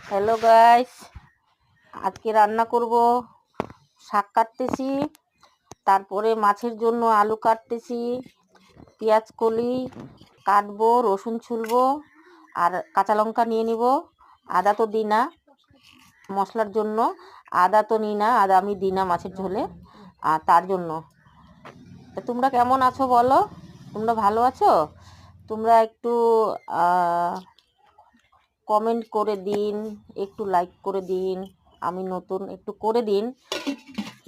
Hello guys, আজকে রান্না করব। শাক কাটতেছি, তারপরে মাছের জন্য আলু কাটতেছি, পেঁয়াজ কলি কাটবো, রসুন ছুলবো, আর কাঁচা লঙ্কা নিয়ে নিব। আদা তো দিই না মশলার জন্য, আদা তো নিই না, আদা আমি দিই না মাছের ঝোলে। আর তার জন্য তা তোমরা কেমন আছো বলো? তোমরা ভালো আছো? তোমরা একটু কমেন্ট করে দিন, একটু লাইক করে দিন। আমি নতুন, একটু করে দিন।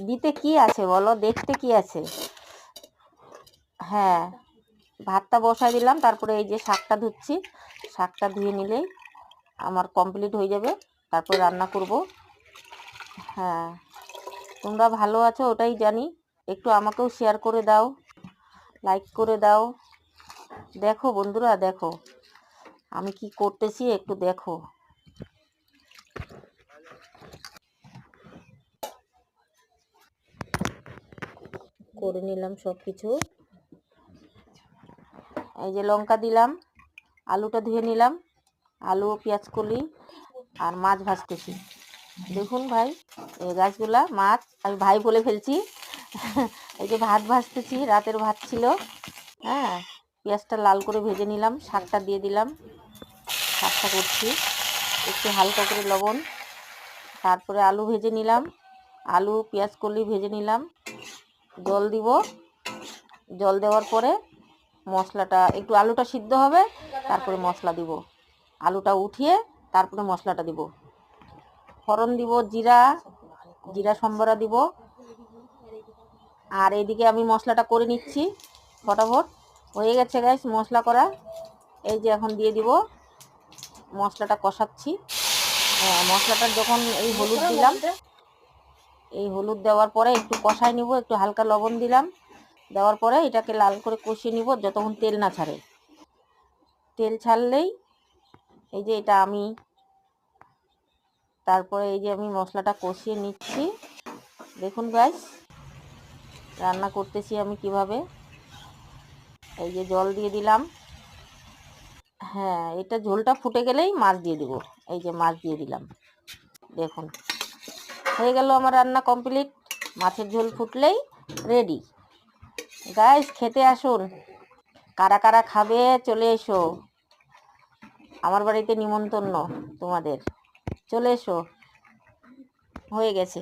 দিতে কি আছে বলো, দেখতে কি আছে? হ্যাঁ, ভাতটা বসাই দিলাম, তারপরে এই যে শাকটা ধুচ্ছি। শাকটা ধুয়ে নিলেই আমার কমপ্লিট হয়ে যাবে, তারপরে রান্না করব। হ্যাঁ, তোমরা ভালো আছো ওটাই জানি। একটু আমাকেও শেয়ার করে দাও, লাইক করে দাও। দেখো বন্ধুরা, দেখো আমি কি করতেছি, একটু দেখো। করে নিলাম সব কিছু। এই যে লঙ্কা দিলাম, আলুটা ধুয়ে নিলাম, আলু, পেঁয়াজ কলি আর মাছ ভাজতেছি। দেখুন ভাই, এই গাছগুলা মাছ, আমি ভাই বলে ফেলছি। এই যে ভাত ভাজতেছি, রাতের ভাত ছিল। হ্যাঁ, পেঁয়াজটা লাল করে ভেজে নিলাম, শাকটা দিয়ে দিলাম। শাকটা করছি একটু হালকা করে লবণ, তারপরে আলু ভেজে নিলাম, আলু পেঁয়াজ কলি ভেজে নিলাম। জল দিব, জল দেওয়ার পরে মশলাটা, একটু আলুটা সিদ্ধ হবে, তারপরে মশলা দিব। আলুটা উঠিয়ে তারপরে মশলাটা দিব। ফোড়ন দিব, জিরা, জিরা সম্বরা দিব। আর এইদিকে আমি মশলাটা করে নিচ্ছি, ফটাফট হয়ে গেছে গাইস মশলা করা। এই যে এখন দিয়ে দিব, মশলাটা কষাচ্ছি। হ্যাঁ, মশলাটা যখন এই হলুদ দিলাম, এই হলুদ দেওয়ার পরে একটু কষাই নিব, একটু হালকা লবণ দিলাম। দেওয়ার পরে এটাকে লাল করে কষিয়ে নিব যতক্ষণ তেল না ছাড়ে। তেল ছাড়লেই এই যে এটা আমি, তারপরে এই যে আমি মশলাটা কষিয়ে নিচ্ছি। দেখুন গাইস, রান্না করতেছি আমি কিভাবে। এই যে জল দিয়ে দিলাম। হ্যাঁ, এটা ঝোলটা ফুটে গেলেই মাছ দিয়ে দিব। এই যে মাছ দিয়ে দিলাম। দেখুন হয়ে গেল আমার রান্না কমপ্লিট। মাছের ঝোল ফুটলেই রেডি। গাইস, খেতে আসুন। কারা কারা খাবে চলে এসো, আমার বাড়িতে নিমন্ত্রণ তোমাদের। চলে এসো, হয়ে গেছে।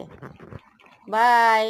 বাই।